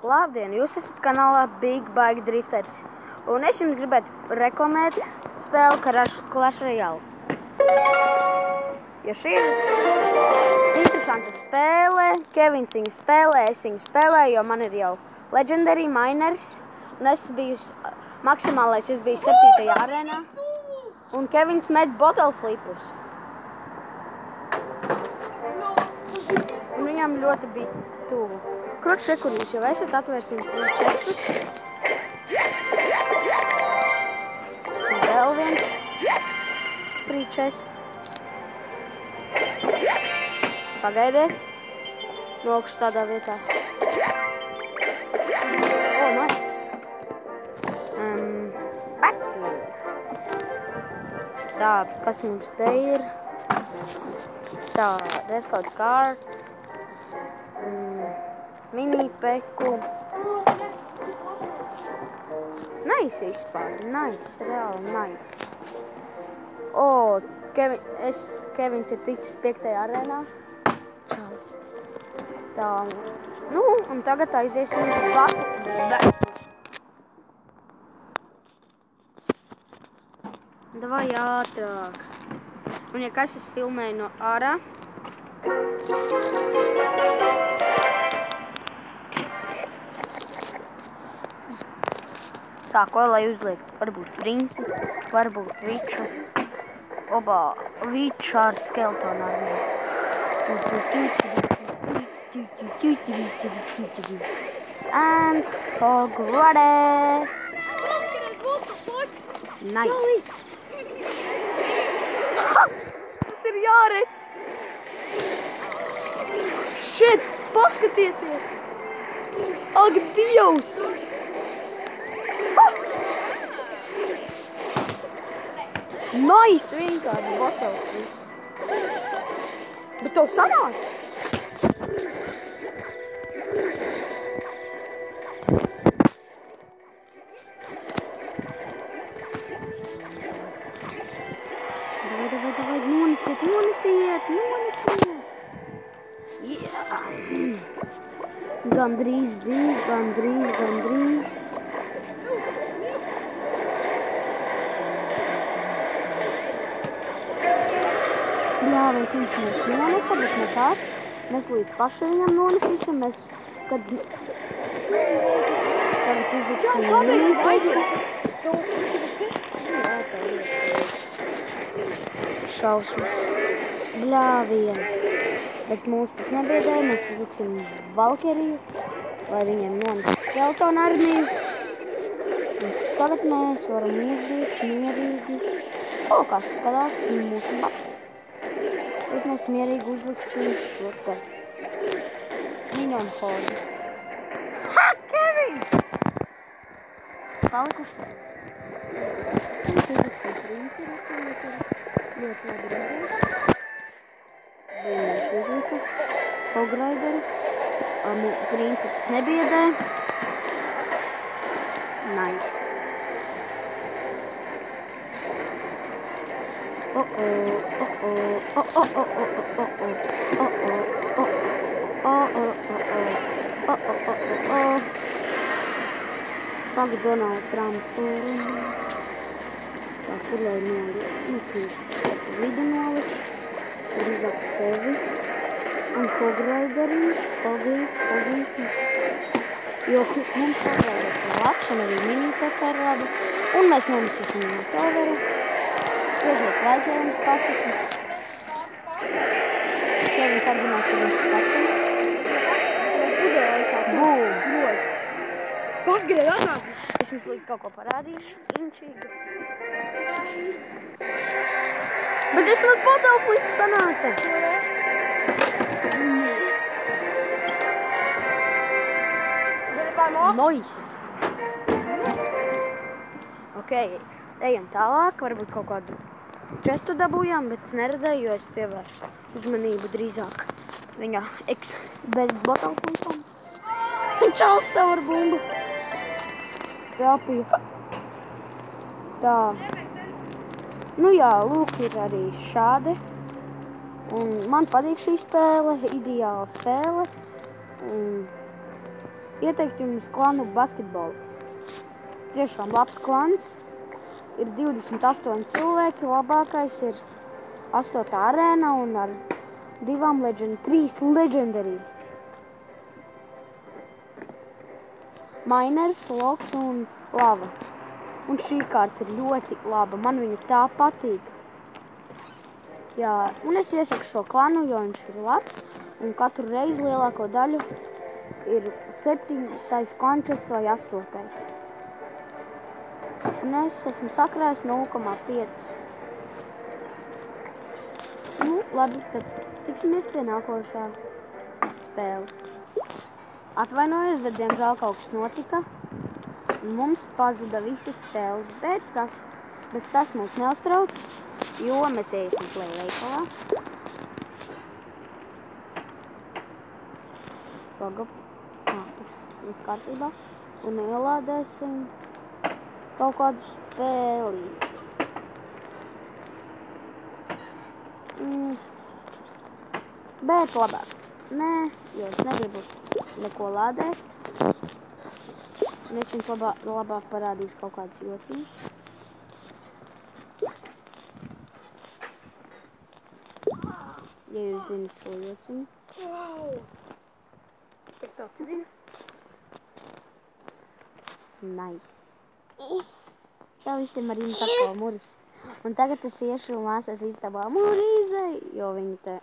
Labdien, jūs esat kanālā Big Bike Drifters, un es jums gribētu reklamēt spēli Clash Royale. Jo šī ir interesanta spēle, Kevins viņu spēlē, es viņu spēlēju, jo man ir jau Legendary Miners, un es biju maksimālais, es biju 7. arēnā, un Kevins met bottle flipus. Un viņam ļoti bija tuvu. Kroč, kur jūs jau esat, atvērsim čestus. Un vēl viens free chests. Pagaidiet. Nokšu tādā vietā. O, nice. Tā, kas mums te ir? Tā, Rescode cards. Mini peku. Nice vispār, nice, reāli nice. O, Kevins ir ticis 5. arēnā. Čalis. Tā, nu, un tagad aiziesim uz batu. Davai ātrāk. Un ja kas es filmēju no ārā. Tā, ko lai uzliek? Varbūt princi, varbūt viču. Obā, viču ar skeletonu armiju. And Hogwarts. Nice. Tas ir jāredz. Shit, paskatieties. Ak, Dievs. Nice, vienkārši bottle flips. Bet tev sanāca? Davai, nonesiet. Yeah. Gandrīz bija, gandrīz. Jā, viens viņš mūs nonesa, bet nekas. Mēs līdz paši viņam nonesīsim. Tagad uzliksim mīpēģi. Šausmas. Bļāviens. Bet mūs tas nebiedēja. Mēs uzliksim Valkeriju, lai viņiem nonesa skeletonu armiju. Un tagad mēs varam uziet mierīgi. O, kāds skatās mūsu batu. Tad mēs mierīgi uzliksim šo te minionu hordu. Ha, Kevin! Palikuši. Mums uzliksim princi, ļoti labi redzēs. Viņš uzlika Hogrideri. Princi tas nebiedē. Nice. Pag Donald Trump. Tā, kur lai noliek? Mums vidu noliek. Drīzāk sevi. Un Hogrideri. Hogrids. Jo mums Hogrids ir labs un arī minipeka ir laba. Un mēs nonesīsim no toveru. Spriežot, laikā jums patika. Kevins atzinās, ka jums patika. Bū. Pasgried atnāk. Es jums līdz kaut ko parādīšu. Inčīgi. Bet vismaz bottle flips sanāca. Nice. Ok, ejam tālāk. Varbūt kaut kādu čestu dabūjām, bet es neredzēju, jo es pievēršu uzmanību drīzāk viņa bez bottle flipām. Čals sev ar bumbu. Trāpīju. Tā. Nu jā, lūk, ir arī šādi. Un man patīk šī spēle, ideāla spēle. Un ieteikt jums klanu basketbols. Tiešām labs klans. Ir 28 cilvēki, labākais ir 8. arēna un ar 3 legendary. Miners, loks un lava. Un šī kārts ir ļoti laba, man viņa tā patīk. Jā, un es iesaku šo klanu, jo viņš ir labs, un katru reizi lielāko daļu ir 7. klančests vai 8. Un es esmu sakrājis 0,5. Nu, labi, tad tiksimies pie nākošā spēles. Atvainojos, bet diemžēl kaut kas notika. Mums pazuda visas spēles, bet tas mūs neuztrauc, jo mēs iesim play veikalā. Pagab. Viss kārtībā. Un ielādēsim kaut kādu spēli. Bet labāk. Nē, jo es negribu neko lādēt. Un es jums labāk parādīšu kaut kādus jociņus. Ja jūs zināt šo jociņu. Nice. Tā visiem ar jums atkal muris. Un tagad es iešu māsas istabā murīzei, jo viņi te...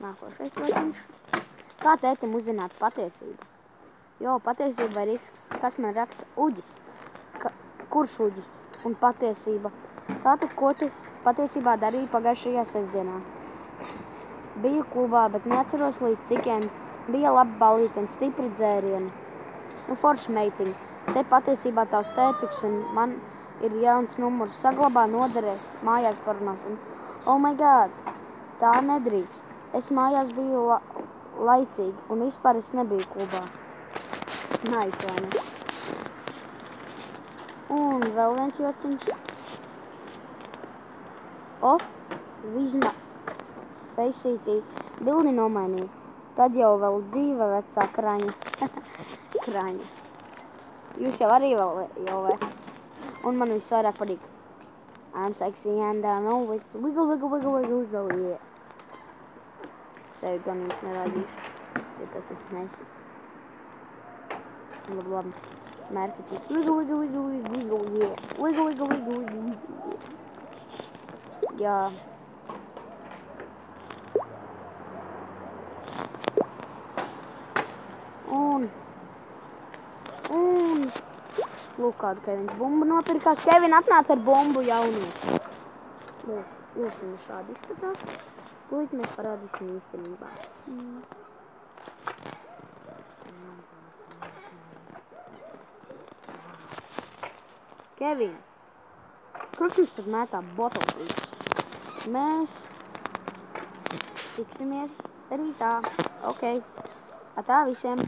Nākošais jociņš. Kā tētim uzzināt patiesību? Jo, patiesība ir risks, kas man raksta Uģis. Kurš Uģis? Un patiesība. Tātad, ko tu patiesībā darīji pagājušajā sestdienā? Biju klubā, bet neatceros līdz cikiem. Bija laba balīte un stipri dzērieni. Nu, forši meitiņi. Te patiesībā tavs tētuks un man ir jauns numurs. Saglabā, noderēs, mājās parunāsim. Oh my god, tā nedrīkst. Es mājās biju laicīgi un vispār es nebiju klubā. Nice, vai ne? Un vēl viens jociņš. O, Vizma feisītī bildi nomainīja. Tad jau vēl dzīve vecā kraņa. Kraņa. Jūs jau arī vēl jau vecs. Un man visvairāk patīk. I'm sexy and I know it. Wiggle, wiggle, wiggle, wiggle, wiggle, yeah. Sevi gan jums nerādīšu, jo tas esmu esi. Labi. Mērķi jūs. Wiggle, wiggle, wiggle, wiggle, wiggle, yeah. Wiggle, wiggle, wiggle, wiggle, wiggle, yeah. Jā. Un lūk, kādu Kevins bumbu nopirkās. Kevin atnāca ar bumbu jauniešu. Lūk, viņi šādi izskatās. Tūlīt mēs parādīsim īstenībā. Kevin, kur jums tad mētā botoklīšus? Mēs tiksimies rītā. Ok. Atā visiem.